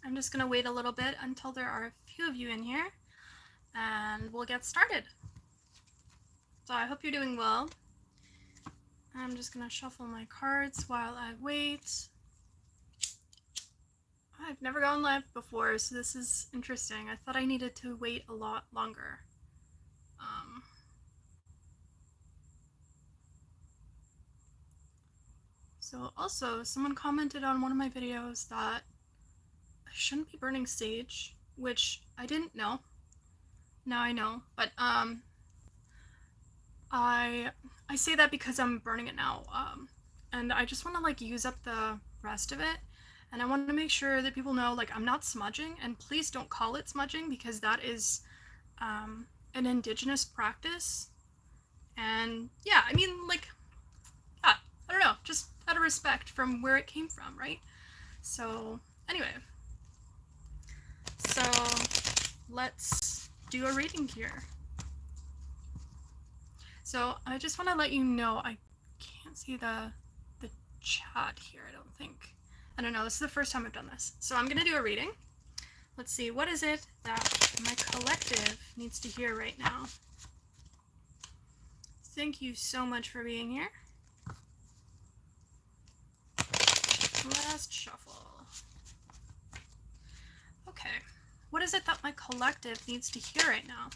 I'm just gonna wait a little bit until there are a few of you in here, and we'll get started. So I hope you're doing well. I'm just gonna shuffle my cards while I wait. I've never gone live before, so this is interesting. I thought I needed to wait a lot longer. So also, someone commented on one of my videos that I shouldn't be burning sage, which I didn't know. Now I know, but I say that because I'm burning it now, and I just want to like use up the rest of it, and I want to make sure that people know like I'm not smudging, and please don't call it smudging because that is an indigenous practice, and yeah, I mean like, yeah, I don't know, just out of respect from where it came from, right? So anyway, so let's do a reading here. So I just want to let you know, I can't see the chat here, I don't think. I don't know, this is the first time I've done this. So I'm going to do a reading. Let's see, what is it that my collective needs to hear right now? Thank you so much for being here. Last shuffle. Okay, what is it that my collective needs to hear right now?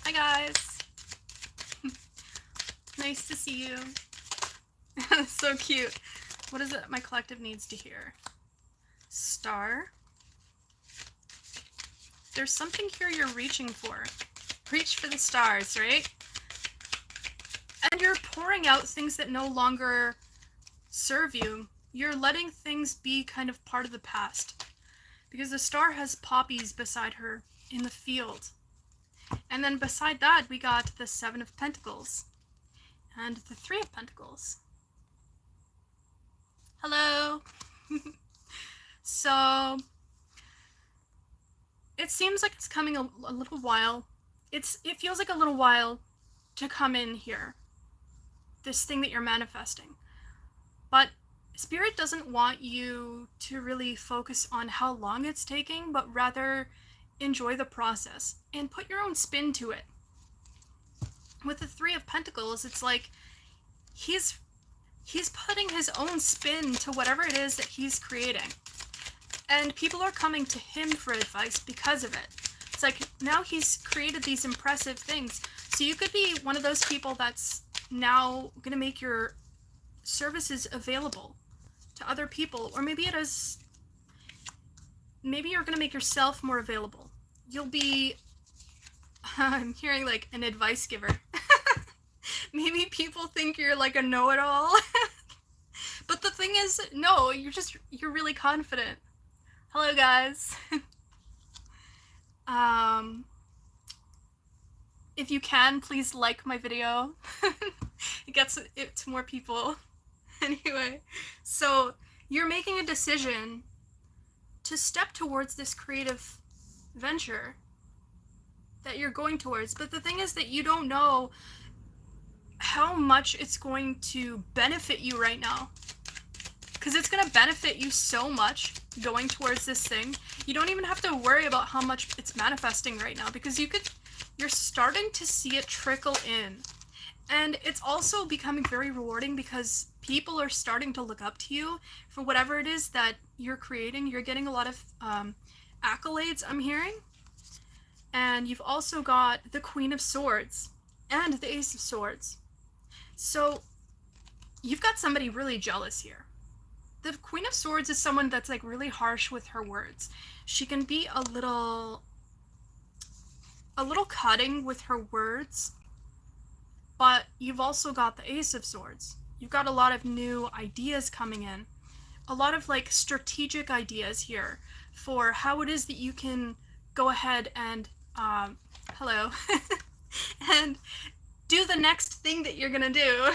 Hi guys. Nice to see you. So cute. What is it my collective needs to hear? Star. There's something here you're reaching for. Reach for the stars, right? And you're pouring out things that no longer serve you. You're letting things be kind of part of the past. Because the star has poppies beside her in the field. And then beside that, we got the Seven of Pentacles. And the Three of Pentacles. Hello. So it seems like it's coming a little while. It feels like a little while to come in here. This thing that you're manifesting. But Spirit doesn't want you to really focus on how long it's taking, but rather enjoy the process and put your own spin to it. With the Three of Pentacles, it's like he's putting his own spin to whatever it is that he's creating. And people are coming to him for advice because of it. It's like now he's created these impressive things. So you could be one of those people that's now going to make your services available to other people. Or maybe it is, maybe you're going to make yourself more available. You'll be, I'm hearing like an advice giver. Maybe people think you're like a know-it-all. But the thing is, no, you're really confident. Hello guys. If you can, please like my video. It gets it to more people. Anyway, so you're making a decision to step towards this creative venture that you're going towards. But the thing is that you don't know how much it's going to benefit you right now. Because it's going to benefit you so much going towards this thing. You don't even have to worry about how much it's manifesting right now, because you're starting to see it trickle in. And it's also becoming very rewarding because people are starting to look up to you for whatever it is that you're creating. You're getting a lot of accolades, I'm hearing. And you've also got the Queen of Swords and the Ace of Swords. So you've got somebody really jealous here. The Queen of Swords is someone that's like really harsh with her words. She can be a little cutting with her words. But you've also got the Ace of Swords. You've got a lot of new ideas coming in. A lot of like strategic ideas here for how it is that you can go ahead and hello and do the next thing that you're gonna do.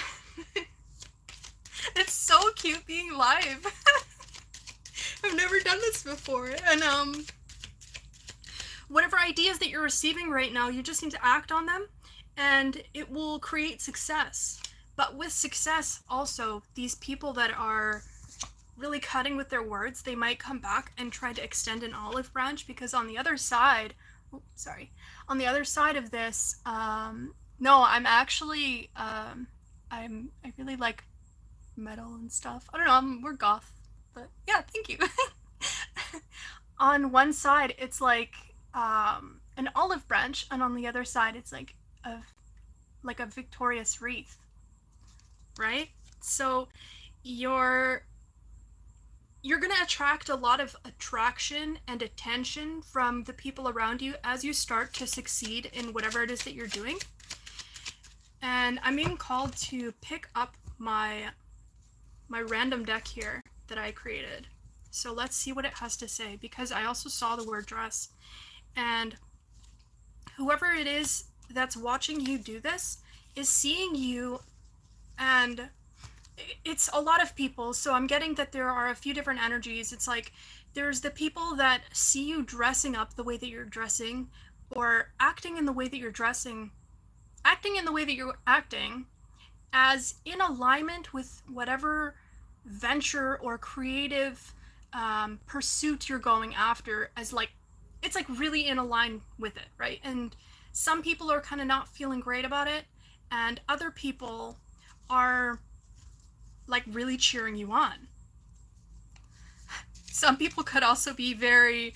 It's so cute being live. I've never done this before. And whatever ideas that you're receiving right now, you just need to act on them and it will create success. But with success also, these people that are really cutting with their words, they might come back and try to extend an olive branch, because on the other side, on the other side of this, no, I'm actually, I really like metal and stuff. I don't know, we're goth, but yeah, thank you. On one side, it's like, an olive branch, and on the other side, it's a, like a victorious wreath, right? So you're you're going to attract a lot of attraction and attention from the people around you as you start to succeed in whatever it is that you're doing. And I'm being called to pick up my random deck here that I created. So let's see what it has to say, because I also saw the word dress. And whoever it is that's watching you do this is seeing you, and it's a lot of people, so I'm getting that there are a few different energies. It's like there's the people that see you dressing up the way that you're dressing, or acting in the way that you're dressing, acting in the way that you're acting, as in alignment with whatever venture or creative pursuit you're going after, as like it's like really in align with it, right? And some people are kind of not feeling great about it, and other people are like really cheering you on. Some people could also be very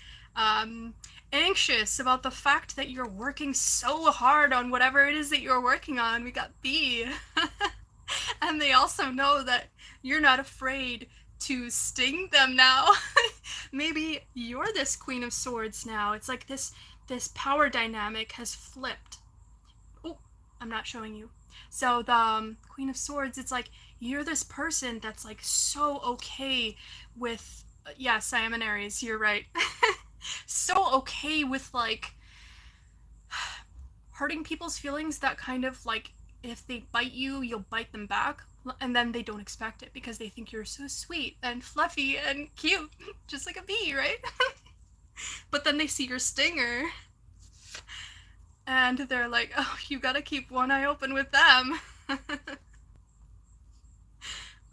anxious about the fact that you're working so hard on whatever it is that you're working on. We got B. And they also know that you're not afraid to sting them now. Maybe you're this Queen of Swords now. It's like this power dynamic has flipped. Oh, I'm not showing you. So the Queen of Swords, it's like you're this person that's like so okay with, yes, I am an Aries, you're right. So okay with like hurting people's feelings, that kind of like if they bite you, you'll bite them back, and then they don't expect it because they think you're so sweet and fluffy and cute, just like a bee, right? But then they see your stinger and they're like, oh, you gotta keep one eye open with them.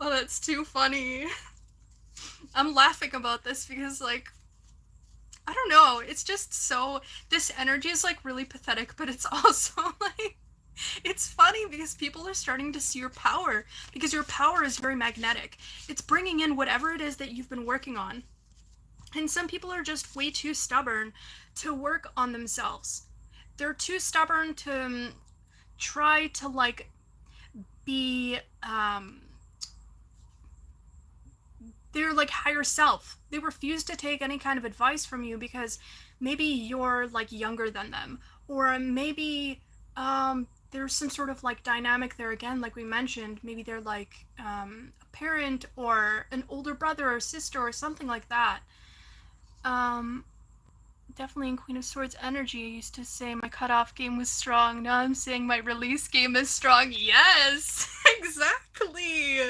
Oh, that's too funny. I'm laughing about this because, like, I don't know, it's just so, this energy is like really pathetic, but it's also like, it's funny because people are starting to see your power, because your power is very magnetic. It's bringing in whatever it is that you've been working on. And some people are just way too stubborn to work on themselves. They're too stubborn to try to like be they're like higher self. They refuse to take any kind of advice from you because maybe you're like younger than them, or maybe there's some sort of like dynamic there again, like we mentioned. Maybe they're like a parent or an older brother or sister or something like that. Definitely in Queen of Swords energy, I used to say my cutoff game was strong. Now I'm saying my release game is strong. Yes, exactly.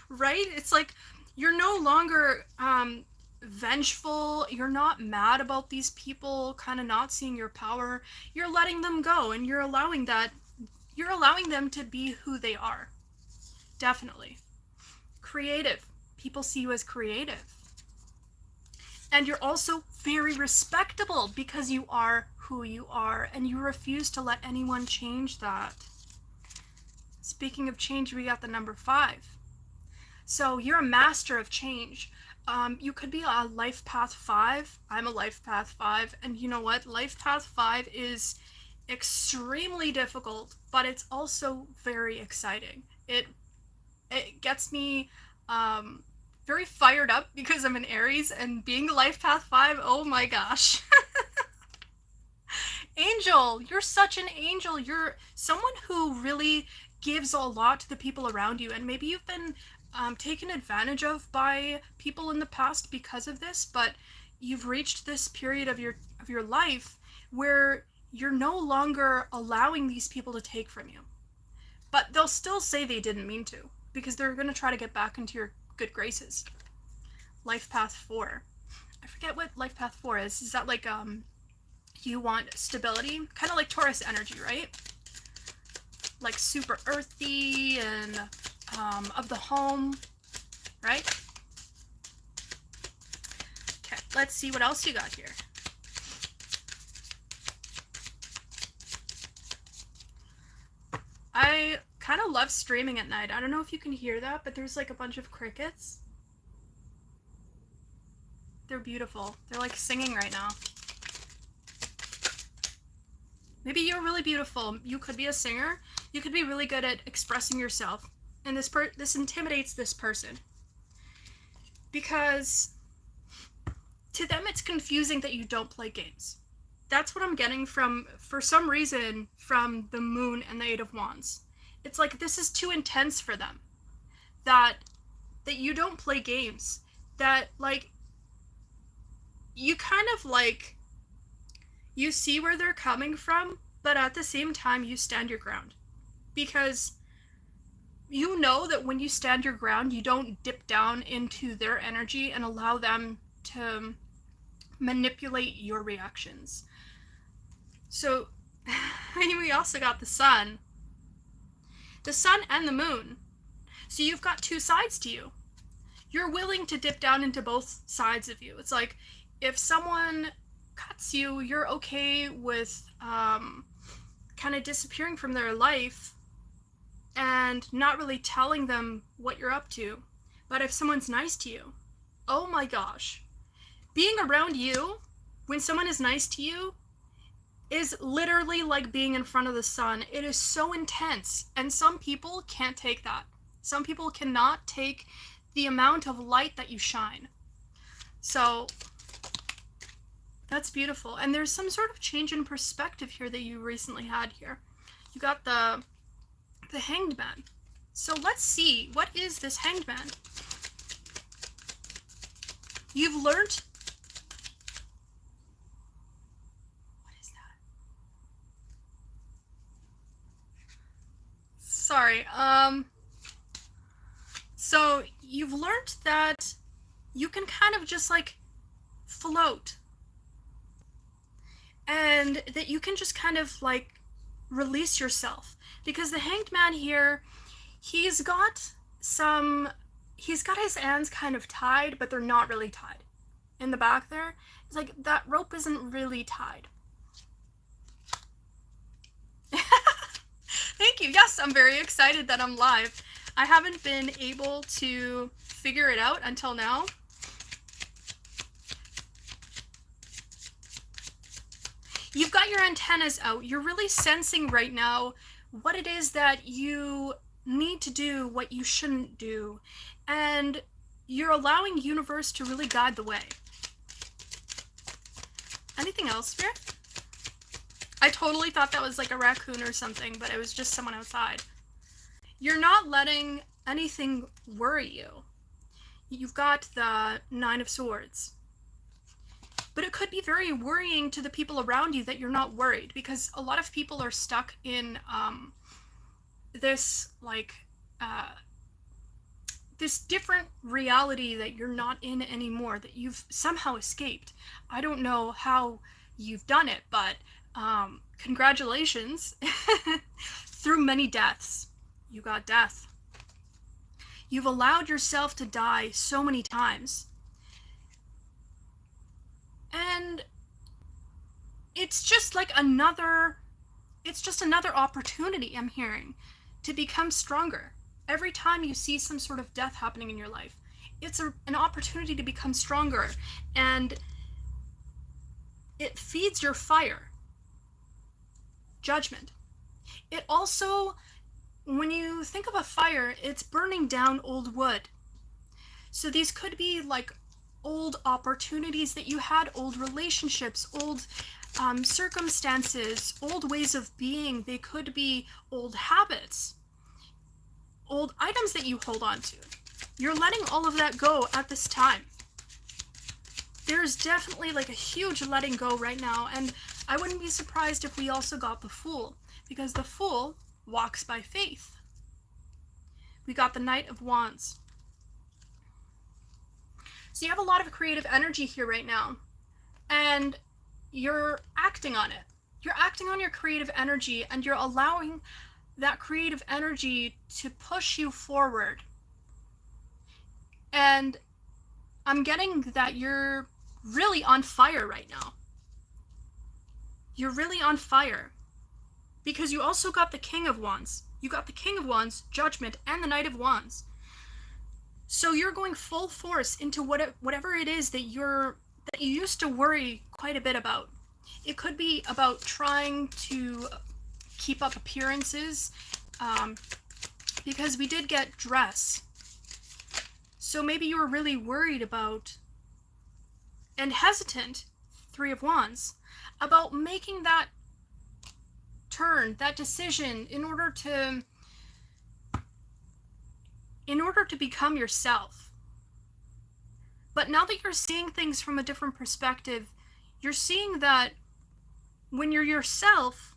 Right? It's like you're no longer vengeful. You're not mad about these people kind of not seeing your power. You're letting them go, and you're allowing them to be who they are. Definitely. Creative. People see you as creative. And you're also very respectable because you are who you are, and you refuse to let anyone change that. Speaking of change, we got the number 5. So you're a master of change. You could be a life path 5. I'm a life path 5. And you know what? Life path 5 is extremely difficult, but it's also very exciting. It gets me very fired up because I'm an Aries, and being a life path 5, oh my gosh. Angel, you're such an angel. You're someone who really gives a lot to the people around you, and maybe you've been taken advantage of by people in the past because of this, but you've reached this period of your life where you're no longer allowing these people to take from you. But they'll still say they didn't mean to, because they're going to try to get back into your good graces. Life path 4. I forget what life path 4 is. Is that like you want stability? Kind of like Taurus energy, right? Like super earthy and of the home, right? let's see what else you got here. I kind of love streaming at night. I don't know if you can hear that, but there's like a bunch of crickets. They're beautiful. They're like singing right now. Maybe you're really beautiful. You could be a singer. You could be really good at expressing yourself. And this intimidates this person. Because to them it's confusing that you don't play games. That's what I'm getting from, for some reason, from the Moon and the Eight of Wands. It's like this is too intense for them. That you don't play games. That, like, you kind of, like, you see where they're coming from, but at the same time you stand your ground. Because you know that when you stand your ground, you don't dip down into their energy and allow them to manipulate your reactions. So, we also got the sun. The sun and the moon. So you've got two sides to you. You're willing to dip down into both sides of you. It's like, if someone cuts you, you're okay with kind of disappearing from their life and not really telling them what you're up to. But if someone's nice to you, oh my gosh. Being around you, when someone is nice to you, is literally like being in front of the sun. It is so intense, and some people can't take that. Some people cannot take the amount of light that you shine. So that's beautiful. And there's some sort of change in perspective here that you recently had here. You got the Hanged Man. So let's see, what is this Hanged Man? You've learned. What is that? Sorry. So you've learned that you can kind of just like float. And that you can just kind of like release yourself. Because the Hanged Man here, he's got his hands kind of tied, but they're not really tied. In the back there, it's like that rope isn't really tied. Thank you. Yes, I'm very excited that I'm live. I haven't been able to figure it out until now. You've got your antennas out. You're really sensing right now what it is that you need to do, what you shouldn't do, and you're allowing universe to really guide the way. Anything else, Spirit? I totally thought that was like a raccoon or something, but it was just someone outside. You're not letting anything worry you. You've got the Nine of Swords. But it could be very worrying to the people around you that you're not worried, because a lot of people are stuck in this this different reality that you're not in anymore, that you've somehow escaped. I don't know how you've done it, but congratulations. Through many deaths, you got death. You've allowed yourself to die so many times. And it's just like another opportunity, I'm hearing, to become stronger. Every time you see some sort of death happening in your life, it's an opportunity to become stronger. And it feeds your fire. Judgment. It also, when you think of a fire, it's burning down old wood. So these could be like old opportunities that you had, old relationships, old circumstances, old ways of being. They could be old habits, old items that you hold on to. You're letting all of that go at this time. There's definitely like a huge letting go right now, and I wouldn't be surprised if we also got the Fool, because the Fool walks by faith. We got the Knight of Wands. So you have a lot of creative energy here right now, and you're acting on it. You're acting on your creative energy, and you're allowing that creative energy to push you forward. And I'm getting that you're really on fire right now. You're really on fire. Because you also got the King of Wands. You got the King of Wands, Judgment, and the Knight of Wands. So you're going full force into whatever it is that you used to worry quite a bit about. It could be about trying to keep up appearances, because we did get dress. So maybe you were really worried about and hesitant, Three of Wands, about making that turn, that decision in order to become yourself. But now that you're seeing things from a different perspective, you're seeing that when you're yourself,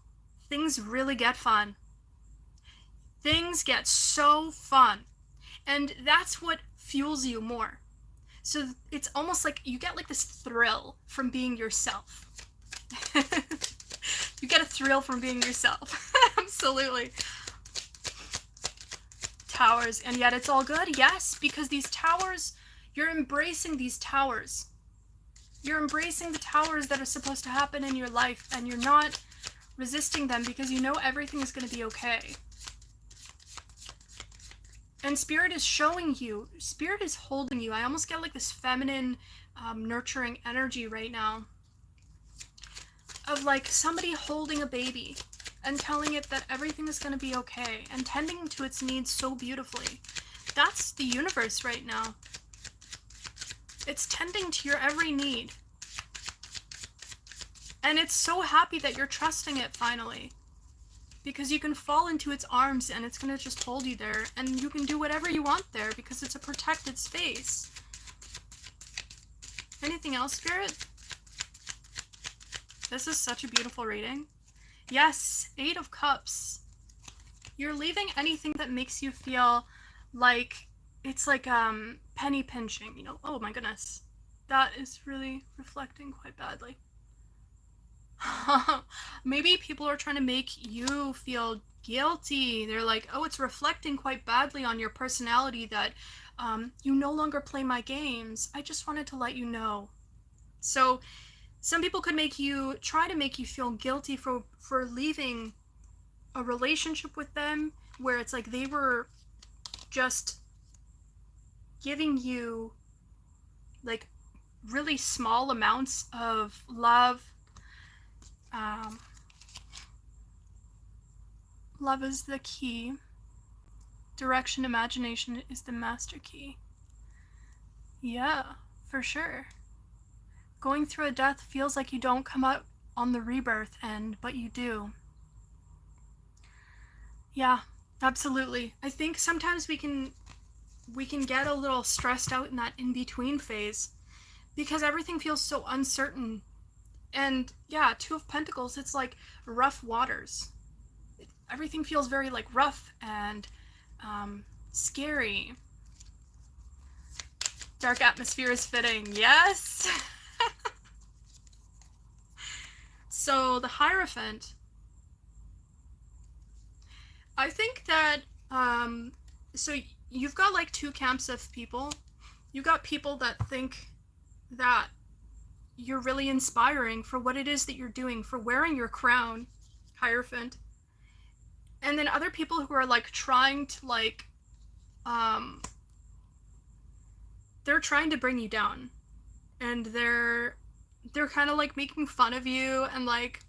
things really get fun. Things get so fun. And that's what fuels you more. So it's almost like you get like this thrill from being yourself. You get a thrill from being yourself. Absolutely. Towers, and yet it's all good. Yes, because these towers, you're embracing these towers. You're embracing the towers that are supposed to happen in your life, and you're not resisting them because you know everything is going to be okay. And Spirit is showing you, Spirit is holding you. I almost get like this feminine, nurturing energy right now of like somebody holding a baby and telling it that everything is going to be okay and tending to its needs so beautifully. That's the universe right now. It's tending to your every need. And it's so happy that you're trusting it finally. Because you can fall into its arms and it's going to just hold you there. And you can do whatever you want there because it's a protected space. Anything else, Spirit? This is such a beautiful reading. Yes, 8 of Cups. You're leaving anything that makes you feel like it's like penny pinching, you know. Oh my goodness. That is really reflecting quite badly. Maybe people are trying to make you feel guilty. They're like, oh, it's reflecting quite badly on your personality that you no longer play my games. I just wanted to let you know. So some people could try to make you feel guilty for leaving a relationship with them where it's like they were just giving you like really small amounts of love. Love is the key. Direction, imagination is the master key. Yeah, for sure. Going through a death feels like you don't come out on the rebirth end, but you do. Yeah, absolutely. I think sometimes we can get a little stressed out in that in-between phase because everything feels so uncertain. And yeah, 2 of Pentacles, it's like rough waters. Everything feels very like rough and scary. Dark atmosphere is fitting. Yes! So the Hierophant, I think that so you've got like 2 camps of people. You've got people that think that you're really inspiring for what it is that you're doing, for wearing your crown, Hierophant. And then other people who are like trying to like they're trying to bring you down. And they're kind of like making fun of you and like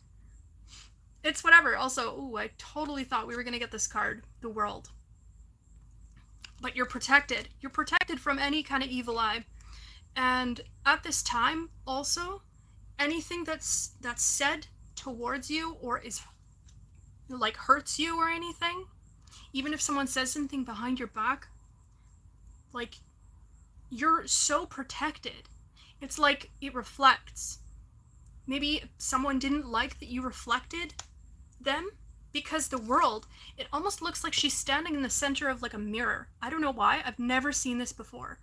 it's whatever. Also, ooh, I totally thought we were going to get this card, the World. But you're protected. You're protected from any kind of evil eye. And at this time, also, anything that's said towards you or is like hurts you or anything, even if someone says something behind your back, like you're so protected. It's like it reflects. Maybe someone didn't like that you reflected them because the World, it almost looks like she's standing in the center of like a mirror. I don't know why. I've never seen this before.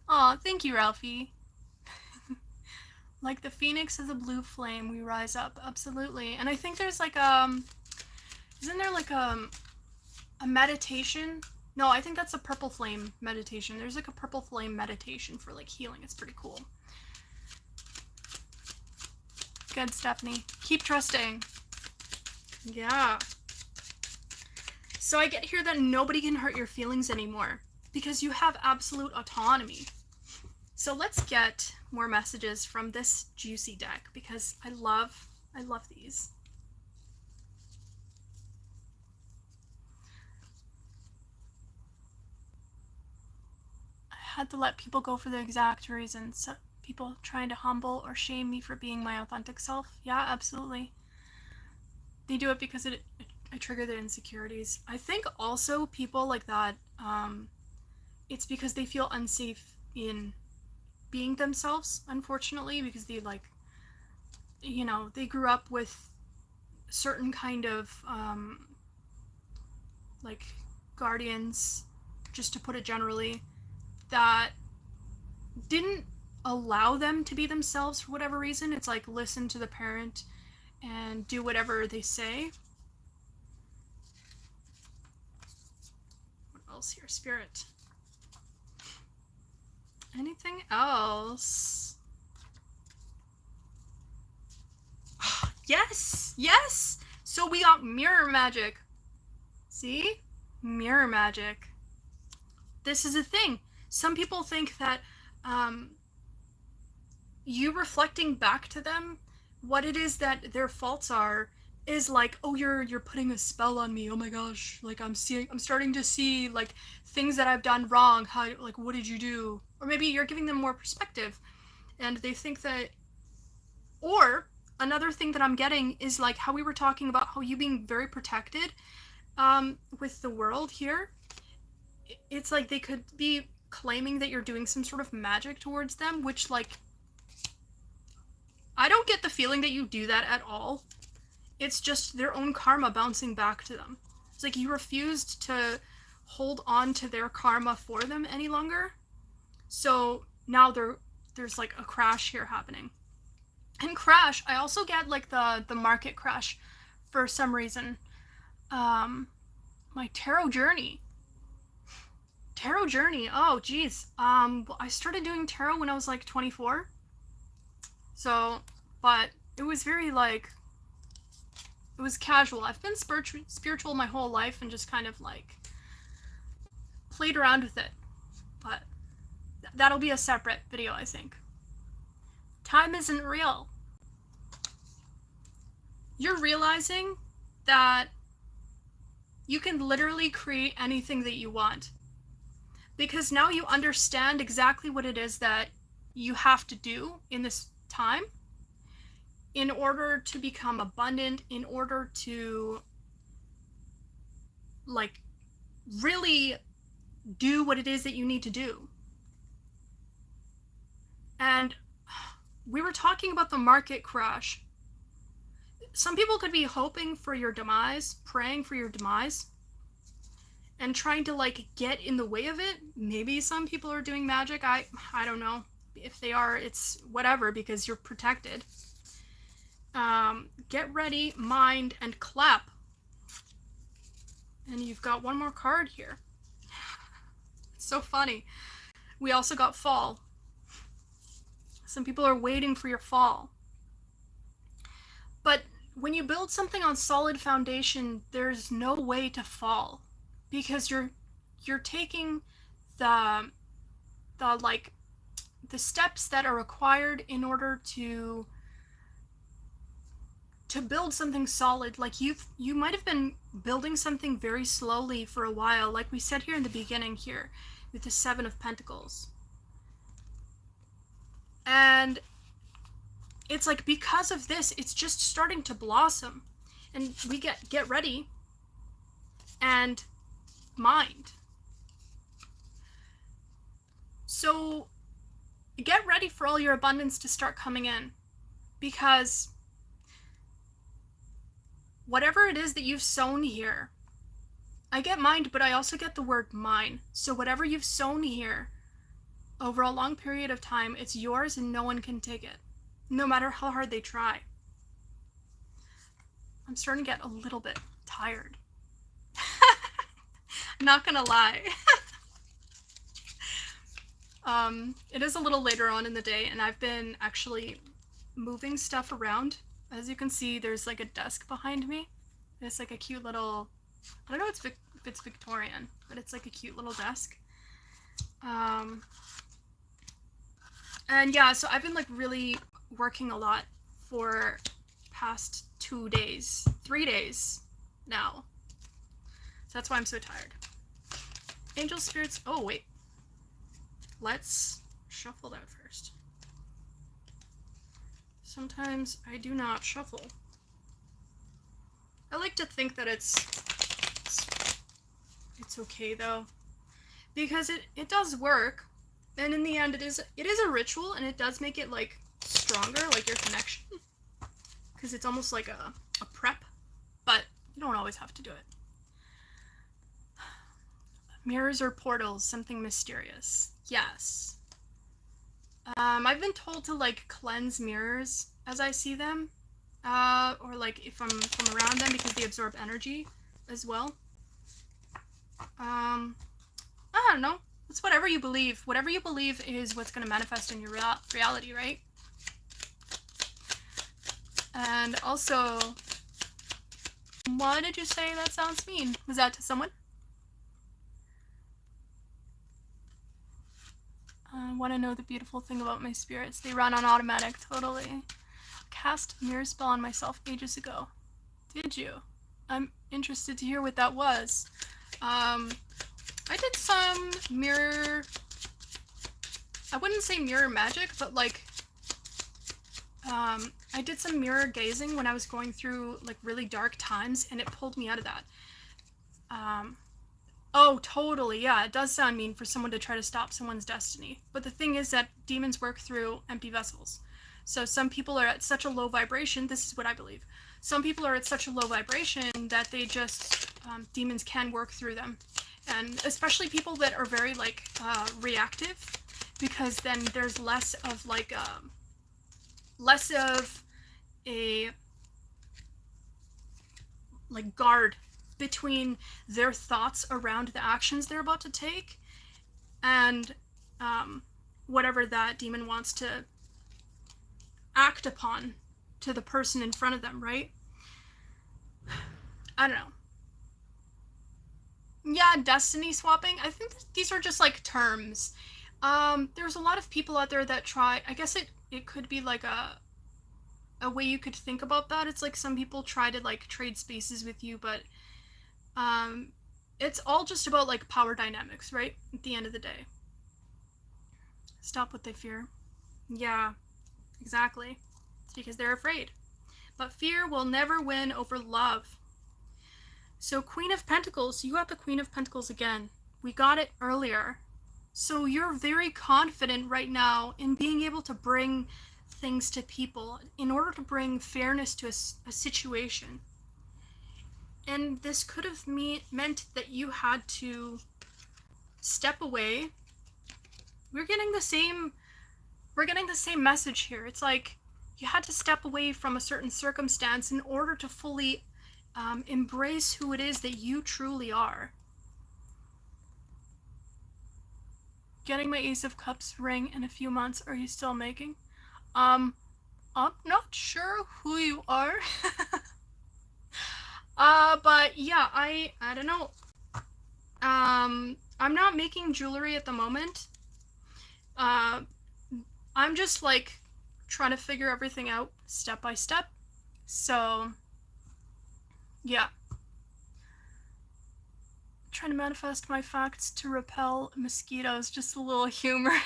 Aw, thank you, Ralphie. Like the phoenix is a blue flame, we rise up. Absolutely. And I think there's like isn't there like a meditation? No, I think that's a purple flame meditation. There's like a purple flame meditation for like healing. It's pretty cool. Good, Stephanie. Keep trusting. Yeah. So I get here that nobody can hurt your feelings anymore because you have absolute autonomy. So let's get more messages from this juicy deck because I love these. I had to let people go for the exact reasons. People trying to humble or shame me for being my authentic self. Yeah, absolutely. They do it because I trigger their insecurities. I think also people like that, it's because they feel unsafe in being themselves, unfortunately, because they like, you know, they grew up with certain kind of like guardians, just to put it generally, that didn't allow them to be themselves for whatever reason. It's like listen to the parent and do whatever they say. What else here? Spirit. Anything else? Yes! Yes! So we got mirror magic. See? Mirror magic. This is a thing. Some people think that you reflecting back to them what it is that their faults are is like, oh, you're putting a spell on me. Oh my gosh, like I'm starting to see like things that I've done wrong. How, like, what did you do? Or maybe you're giving them more perspective, and they think that. Or another thing that I'm getting is like how we were talking about how you being very protected with the world here. It's like they could be claiming that you're doing some sort of magic towards them, which like I don't get the feeling that you do that at all. It's just their own karma bouncing back to them. It's like you refused to hold on to their karma for them any longer. So now there's like a crash here happening. And crash, I also get like the market crash for some reason. My tarot journey. Tarot journey. Oh, geez. I started doing tarot when I was like 24. So, but it was very like, it was casual. I've been spiritual my whole life and just kind of like played around with it. But that'll be a separate video, I think. Time isn't real. You're realizing that you can literally create anything that you want. Because now you understand exactly what it is that you have to do in this time in order to become abundant, in order to like really do what it is that you need to do. And we were talking about the market crash. Some people could be hoping for your demise, praying for your demise, and trying to like get in the way of it. Maybe some people are doing magic. I don't know. If they are, it's whatever, because you're protected. Get ready, mind, and clap. And you've got one more card here. It's so funny. We also got fall. Some people are waiting for your fall. But when you build something on solid foundation, there's no way to fall, because you're taking the steps that are required in order to build something solid. Like you might have been building something very slowly for a while, like we said here in the beginning here with the Seven of Pentacles. And it's like because of this, it's just starting to blossom. And we get ready and mind. So get ready for all your abundance to start coming in, because whatever it is that you've sown here, I get mind, but I also get the word mine. So whatever you've sown here over a long period of time, it's yours and no one can take it, no matter how hard they try. I'm starting to get a little bit tired. Not gonna lie. It is a little later on in the day, and I've been actually moving stuff around. As you can see, there's like a desk behind me. It's like a cute little, I don't know if it's Victorian, but it's like a cute little desk. And yeah, so I've been like really working a lot for past 2 days, 3 days now. So that's why I'm so tired. Angel spirits, oh wait. Let's shuffle that first. Sometimes I do not shuffle. I like to think that it's okay though, because it does work, and in the end it is a ritual, and it does make it like stronger, like your connection, because it's almost like a prep, but you don't always have to do it. Mirrors or portals, something mysterious. Yes. I've been told to like cleanse mirrors as I see them, or like if I'm from around them, because they absorb energy as well. I don't know. It's whatever you believe. Whatever you believe is what's going to manifest in your reality, right? And also, why did you say that sounds mean? Was that to someone? I want to know the beautiful thing about my spirits. They run on automatic, totally. Cast a mirror spell on myself ages ago. Did you? I'm interested to hear what that was. I did some mirror... I wouldn't say mirror magic, but like... I did some mirror gazing when I was going through like really dark times, and it pulled me out of that. Oh, totally, yeah, it does sound mean for someone to try to stop someone's destiny. But the thing is that demons work through empty vessels. So some people are at such a low vibration, this is what I believe. Some people are at such a low vibration that they just, demons can work through them. And especially people that are very like reactive, because then there's less of like a like guard between their thoughts around the actions they're about to take and whatever that demon wants to act upon to the person in front of them, right? I don't know. Yeah, destiny swapping. I think these are just like terms. There's a lot of people out there that try, I guess it could be like a way you could think about that. It's like some people try to like trade spaces with you, but it's all just about like power dynamics, right? At the end of the day. Stop what they fear. Yeah, exactly. It's because they're afraid. But fear will never win over love. So Queen of Pentacles, you got the Queen of Pentacles again. We got it earlier. So you're very confident right now in being able to bring things to people in order to bring fairness to a situation. And this could have meant that you had to step away. We're getting the same message here. It's like you had to step away from a certain circumstance in order to fully embrace who it is that you truly are. Getting my Ace of Cups ring in a few months. Are you still making? I'm not sure who you are. But yeah, I don't know. I'm not making jewelry at the moment. I'm just like trying to figure everything out step by step. So yeah. Trying to manifest my facts to repel mosquitoes. Just a little humor.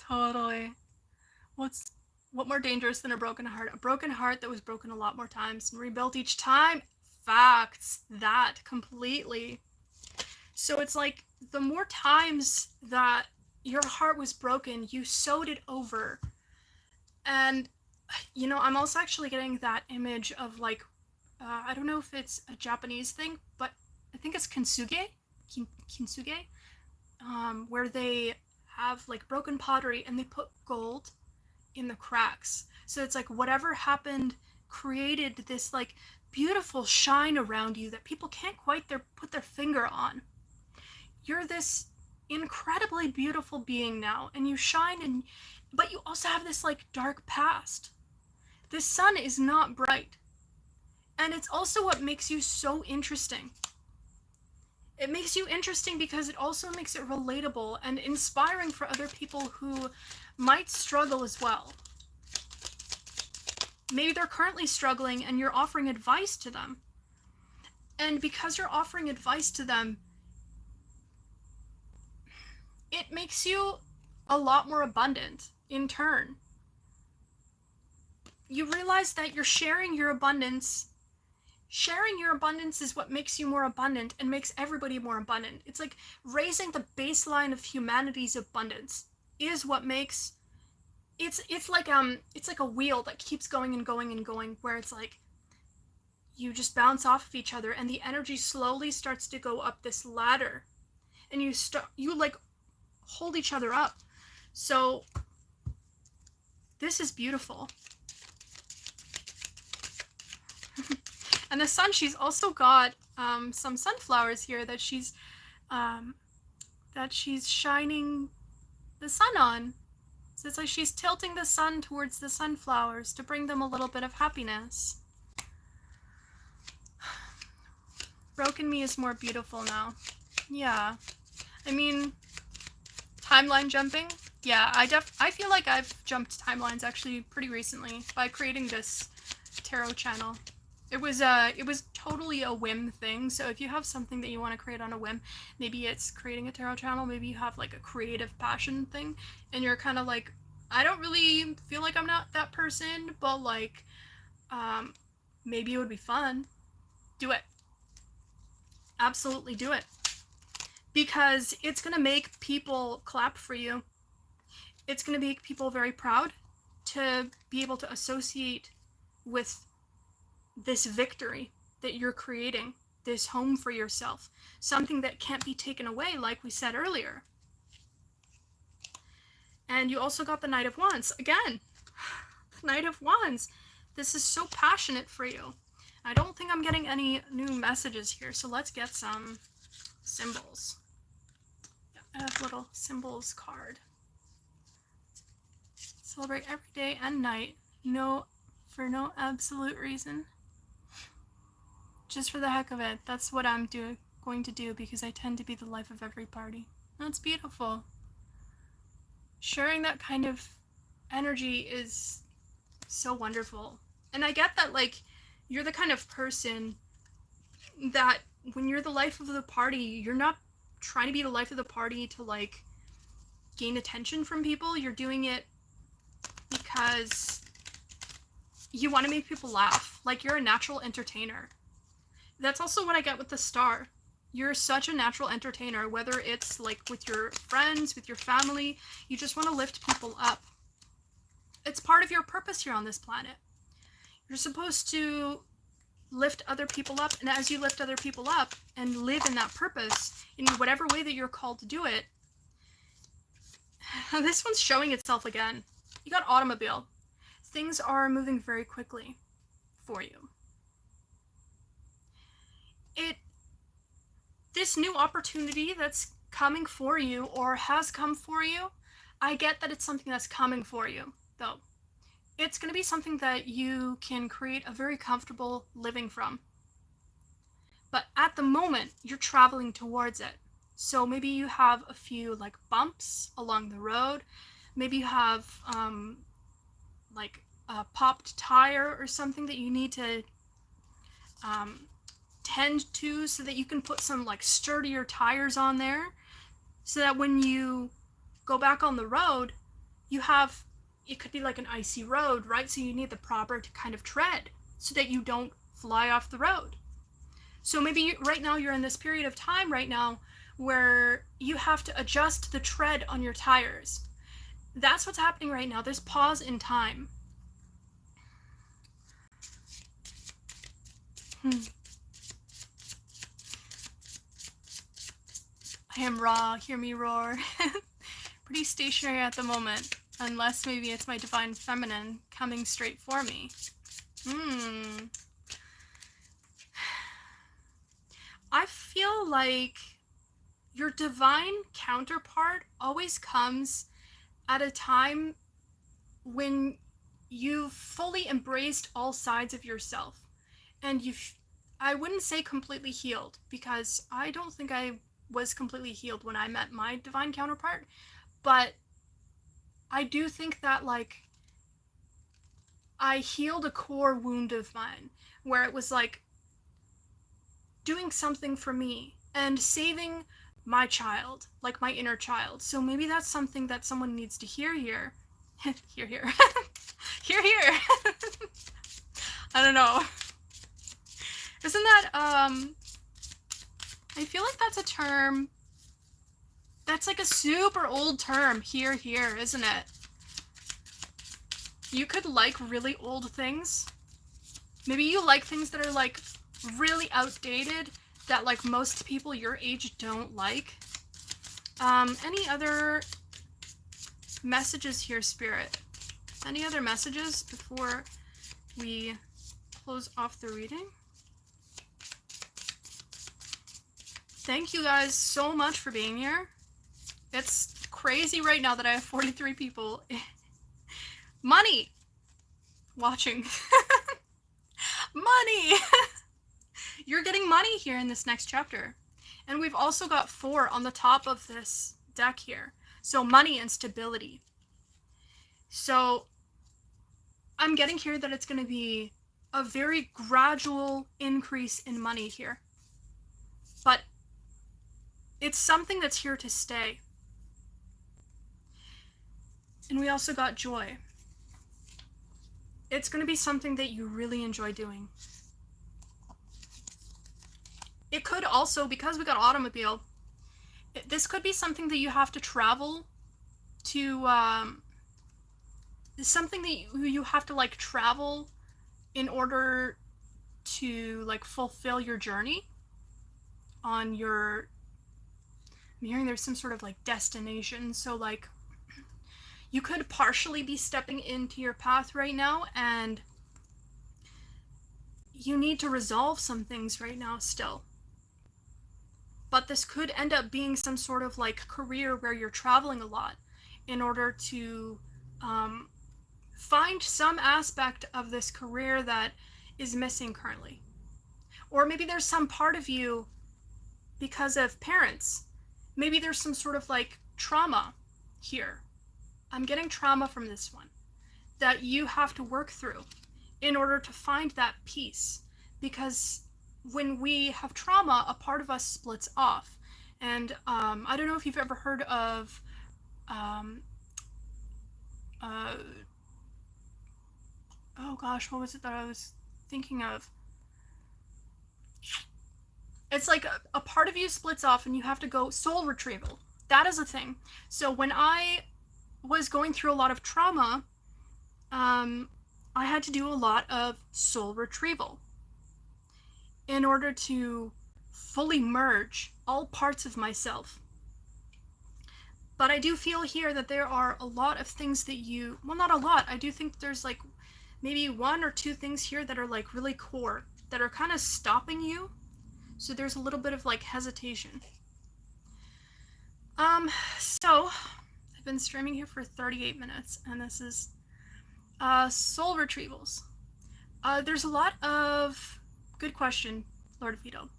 Totally. What more dangerous than a broken heart? A broken heart that was broken a lot more times and rebuilt each time. Facts. That completely. So it's like the more times that your heart was broken, you sewed it over. And you know, I'm also actually getting that image of like I don't know if it's a Japanese thing, but I think it's kintsugi, where they have like broken pottery and they put gold in the cracks. So it's like whatever happened created this like beautiful shine around you that people can't quite put their finger on. You're this incredibly beautiful being now, and you shine, but you also have this like dark past. This sun is not bright. And it's also what makes you so interesting. It makes you interesting because it also makes it relatable and inspiring for other people who might struggle as well. Maybe they're currently struggling and you're offering advice to them. And because you're offering advice to them, it makes you a lot more abundant in turn. You realize that you're sharing your abundance. Sharing your abundance is what makes you more abundant and makes everybody more abundant. It's like raising the baseline of humanity's abundance is what makes it's like a wheel that keeps going and going and going, where it's like you just bounce off of each other and the energy slowly starts to go up this ladder, and you like hold each other up. So this is beautiful. And the sun, she's also got some sunflowers here that she's shining the sun on. So it's like she's tilting the sun towards the sunflowers to bring them a little bit of happiness. Broken me is more beautiful now. Yeah. I mean, timeline jumping. Yeah, I feel like I've jumped timelines actually pretty recently by creating this tarot channel. It was totally a whim thing. So if you have something that you want to create on a whim, maybe it's creating a tarot channel, maybe you have like a creative passion thing, and you're kind of like, I don't really feel like I'm not that person, but like, maybe it would be fun. Do it. Absolutely do it. Because it's going to make people clap for you. It's going to make people very proud to be able to associate with this victory that you're creating, this home for yourself, something that can't be taken away, like we said earlier. And you also got the Knight of Wands. Again, Knight of Wands. This is so passionate for you. I don't think I'm getting any new messages here, so let's get some symbols. A little symbols card. Celebrate every day and night, for no absolute reason. Just for the heck of it. That's what I'm going to do, because I tend to be the life of every party. That's beautiful. Sharing that kind of energy is so wonderful. And I get that, like, you're the kind of person that when you're the life of the party, you're not trying to be the life of the party to, like, gain attention from people. You're doing it because you want to make people laugh. Like, you're a natural entertainer. That's also what I get with the Star. You're such a natural entertainer, whether it's like with your friends, with your family, you just want to lift people up. It's part of your purpose here on this planet. You're supposed to lift other people up, and as you lift other people up and live in that purpose, in whatever way that you're called to do it, this one's showing itself again. You got automobile. Things are moving very quickly for you. This new opportunity that's coming for you or has come for you, I get that it's something that's coming for you, though. It's going to be something that you can create a very comfortable living from. But at the moment, you're traveling towards it. So maybe you have a few like bumps along the road. Maybe you have like a popped tire or something that you need to tend to, so that you can put some like sturdier tires on there, so that when you go back on the road, it could be like an icy road, right? So you need the proper kind of tread so that you don't fly off the road. So maybe right now you're in this period of time right now where you have to adjust the tread on your tires. That's what's happening right now, this pause in time. I am raw, hear me roar. Pretty stationary at the moment, unless maybe it's my divine feminine coming straight for me. I feel like your divine counterpart always comes at a time when you've fully embraced all sides of yourself, and I wouldn't say completely healed, because I don't think I was completely healed when I met my divine counterpart, but I do think that, like, I healed a core wound of mine where it was like doing something for me and saving my child, like my inner child. So maybe that's something that someone needs to hear here. Hear here. Hear here. I don't know. Isn't that, I feel like that's a term, that's like a super old term, here, isn't it? You could like really old things. Maybe you like things that are like really outdated, that like most people your age don't like. Any other messages here, Spirit? Any other messages before we close off the reading? Thank you guys so much for being here. It's crazy right now that I have 43 people. Money! Watching. Money! You're getting money here in this next chapter. And we've also got 4 on the top of this deck here. So money and stability. So I'm getting here that it's going to be a very gradual increase in money here. But it's something that's here to stay. And we also got joy. It's going to be something that you really enjoy doing. It could also, because we got automobile, this could be something that you have to travel to, something that you have to like travel in order to like fulfill your journey on your, I'm hearing there's some sort of like destination. So like you could partially be stepping into your path right now, and you need to resolve some things right now still. But this could end up being some sort of like career where you're traveling a lot in order to find some aspect of this career that is missing currently. Or maybe there's some part of you, because of parents, maybe there's some sort of like trauma here. I'm getting trauma from this one that you have to work through in order to find that peace. Because when we have trauma, a part of us splits off. And I don't know if you've ever heard of oh gosh, what was it that I was thinking of? It's like a part of you splits off and you have to go soul retrieval. That is a thing. So when I was going through a lot of trauma, I had to do a lot of soul retrieval in order to fully merge all parts of myself. But I do feel here that there are a lot of things that you, well, not a lot, I do think there's like maybe 1 or 2 things here that are like really core, that are kind of stopping you. So there's a little bit of like hesitation. So I've been streaming here for 38 minutes, and this is soul retrievals. There's a lot of, good question, Lord Vito.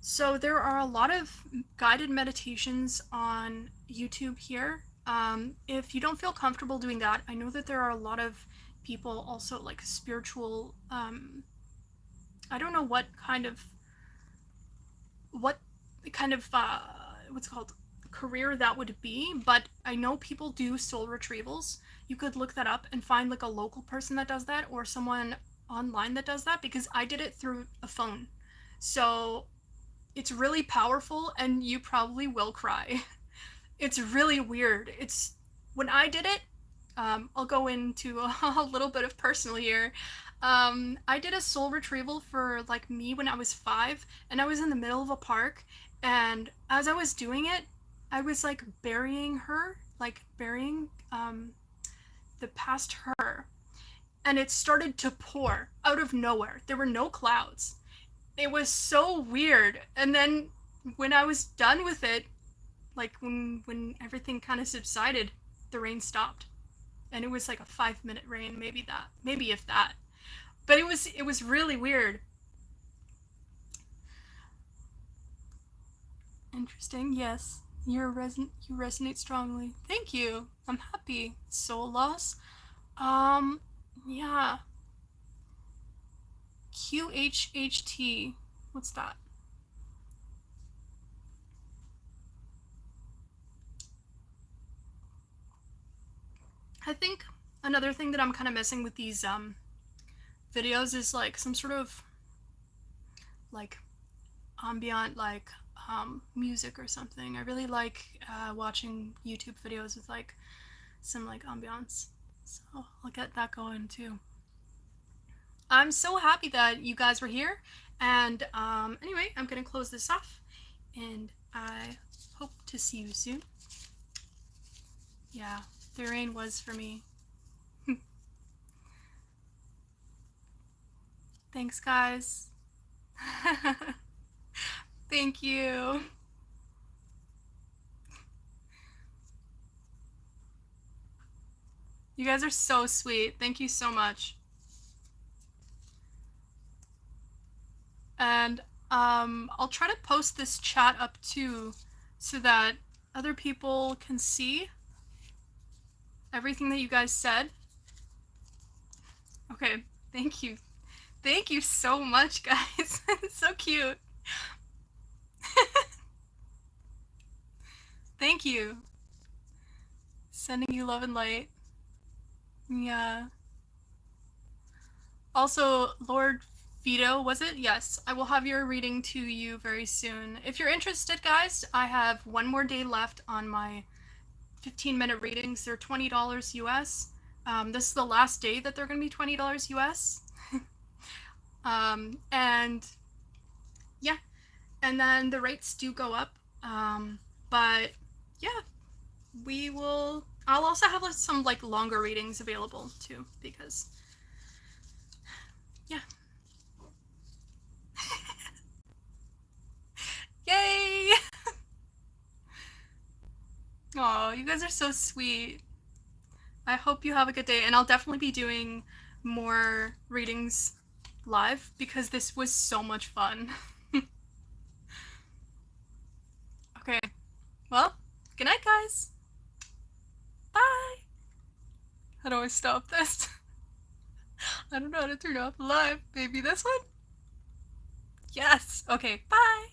So there are a lot of guided meditations on YouTube here. If you don't feel comfortable doing that, I know that there are a lot of people also like spiritual, I don't know what kind of what's called career that would be, but I know people do soul retrievals. You could look that up and find like a local person that does that, or someone online that does that, because I did it through a phone. So it's really powerful, and you probably will cry. It's really weird. It's, when I did it, I'll go into a little bit of personal here. I did a soul retrieval for like me when I was 5, and I was in the middle of a park, and as I was doing it, I was like burying her, like burying the past her, and it started to pour out of nowhere. There were no clouds. It was so weird. And then when I was done with it, like when everything kind of subsided, the rain stopped. And it was like a 5 minute rain, maybe that, maybe if that. But it was really weird. Interesting. Yes, you resonate strongly. Thank you. I'm happy. Soul loss. Um, yeah. QHHT. What's that? I think another thing that I'm kind of missing with these videos is like some sort of like ambient like music or something. I really like watching YouTube videos with like some like ambiance. So I'll get that going too. I'm so happy that you guys were here. And anyway, I'm gonna close this off, and I hope to see you soon. Yeah, the rain was for me. Thanks, guys. Thank you. You guys are so sweet. Thank you so much. And I'll try to post this chat up too so that other people can see everything that you guys said. Okay, thank you. Thank you so much, guys. It's so cute. Thank you. Sending you love and light. Yeah. Also, Lord Vito, was it? Yes, I will have your reading to you very soon. If you're interested, guys, I have one more day left on my 15-minute readings. They're $20 US. This is the last day that they're going to be $20 US. And yeah, and then the rates do go up. But yeah, we will. I'll also have like, some like longer readings available too, because yeah. Yay! Oh, you guys are so sweet. I hope you have a good day, and I'll definitely be doing more readings live because this was so much fun. Okay, well, good night, guys. Bye. How do I stop this? I don't know how to turn off live. Maybe this one? Yes. Okay, bye.